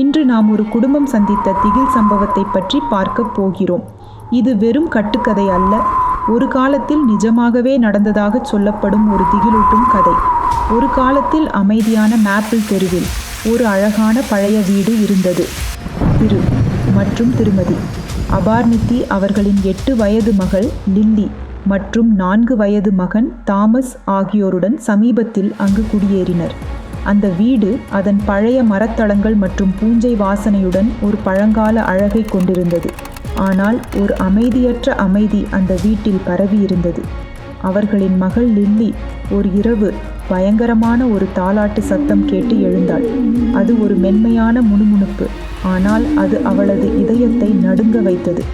இன்று நாம் ஒரு குடும்பம் சந்தித்த திகில் சம்பவத்தை பற்றி பார்க்க போகிறோம். இது வெறும் கட்டுக்கதை அல்ல, ஒரு காலத்தில் நிஜமாகவே நடந்ததாக சொல்லப்படும் ஒரு திகிலூட்டும் கதை. ஒரு காலத்தில் அமைதியான மேப்பிள் தெருவில் ஒரு அழகான பழைய வீடு இருந்தது. திரு மற்றும் திருமதி அபார்னித்தி அவர்களின் 8 வயது மகள் லில்லி மற்றும் 4 வயது மகன் தாமஸ் ஆகியோருடன் சமீபத்தில் அங்கு குடியேறினர். அந்த வீடு அதன் பழைய மரத்தளங்கள் மற்றும் பூஞ்சை வாசனையுடன் ஒரு பழங்கால அழகை கொண்டிருந்தது. ஆனால் ஒரு அமைதியற்ற அமைதி அந்த வீட்டில் பரவி இருந்தது. அவர்களின் மகள் லில்லி ஒரு இரவு பயங்கரமான ஒரு தாலாட்டு சத்தம் கேட்டு எழுந்தாள். அது ஒரு மென்மையான முணுமுணுப்பு, ஆனால் அது அவளது இதயத்தை நடுங்க வைத்தது.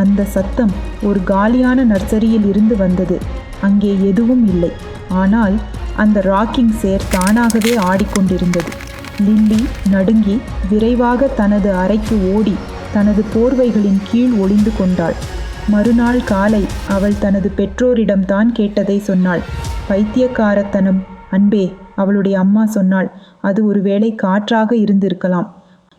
அந்த சத்தம் ஒரு காலியான நர்சரியில் இருந்து வந்தது. அங்கே எதுவும் இல்லை, ஆனால் அந்த ராக்கிங் சேர் தானாகவே ஆடிக்கொண்டிருந்தது. லில்லி நடுங்கி விரைவாக தனது அறைக்கு ஓடி தனது போர்வைகளின் கீழ் ஒளிந்து கொண்டாள். மறுநாள் காலை அவள் தனது பெற்றோரிடம்தான் கேட்டதை சொன்னாள். பைத்தியக்காரத்தனம் அன்பே, அவளுடைய அம்மா சொன்னாள். அது ஒருவேளை காற்றாக இருந்திருக்கலாம்.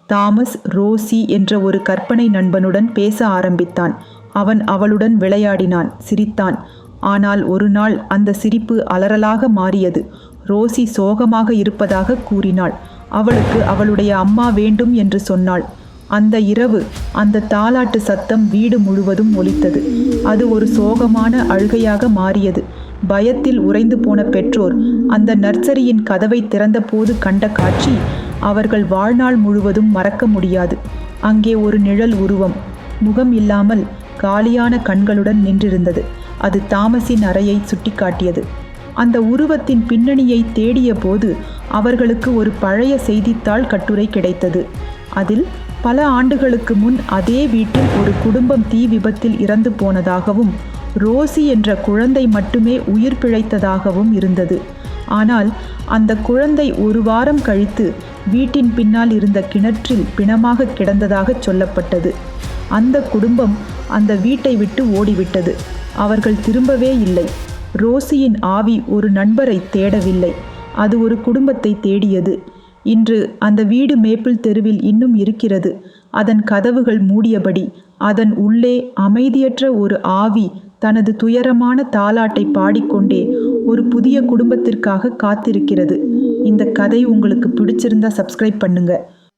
தாமஸ் ரோசி என்ற ஒரு கற்பனை நண்பனுடன் பேச ஆரம்பித்தான். அவன் அவளுடன் விளையாடினான், சிரித்தான். ஆனால் ஒரு நாள் அந்த சிரிப்பு அலறலாக மாறியது. ரோசி சோகமாக இருப்பதாக கூறினாள். அவளுக்கு அவளுடைய அம்மா வேண்டும் என்று சொன்னாள். அந்த இரவு அந்த தாலாட்டு சத்தம் வீடு முழுவதும் ஒலித்தது. அது ஒரு சோகமான அழுகையாக மாறியது. பயத்தில் உறைந்து போன பெற்றோர் அந்த நர்சரியின் கதவை திறந்தபோது கண்ட காட்சி அவர்கள் வாழ்நாள் முழுவதும் மறக்க முடியாது. அங்கே ஒரு நிழல் உருவம், முகம் இல்லாமல் காலியான கண்களுடன் நின்றிருந்தது. அது தாமஸின் அறையை சுட்டிக்காட்டியது. அந்த உருவத்தின் பின்னணியை தேடிய போது அவர்களுக்கு ஒரு பழைய செய்தித்தாள் கட்டுரை கிடைத்தது. அதில் பல ஆண்டுகளுக்கு முன் அதே வீட்டில் ஒரு குடும்பம் தீ விபத்தில் இறந்து போனதாகவும் ரோசி என்ற குழந்தை மட்டுமே உயிர் பிழைத்ததாகவும் இருந்தது. ஆனால் அந்த குழந்தை ஒரு வாரம் கழித்து வீட்டின் பின்னால் இருந்த கிணற்றில் பிணமாக கிடந்ததாக சொல்லப்பட்டது. அந்த குடும்பம் அந்த வீட்டை விட்டு ஓடிவிட்டது. அவர்கள் திரும்பவே இல்லை. ரோசியின் ஆவி ஒரு நண்பரை தேடவில்லை, அது ஒரு குடும்பத்தை தேடியது. இன்று அந்த வீடு மேப்பிள் தெருவில் இன்னும் இருக்கிறது. அதன் கதவுகள் மூடியபடி அதன் உள்ளே அமைதியற்ற ஒரு ஆவி தனது துயரமான தாலாட்டை பாடிக்கொண்டே ஒரு புதிய குடும்பத்திற்காக காத்திருக்கிறது. இந்த கதை உங்களுக்கு பிடிச்சிருந்தா சப்ஸ்கிரைப் பண்ணுங்க.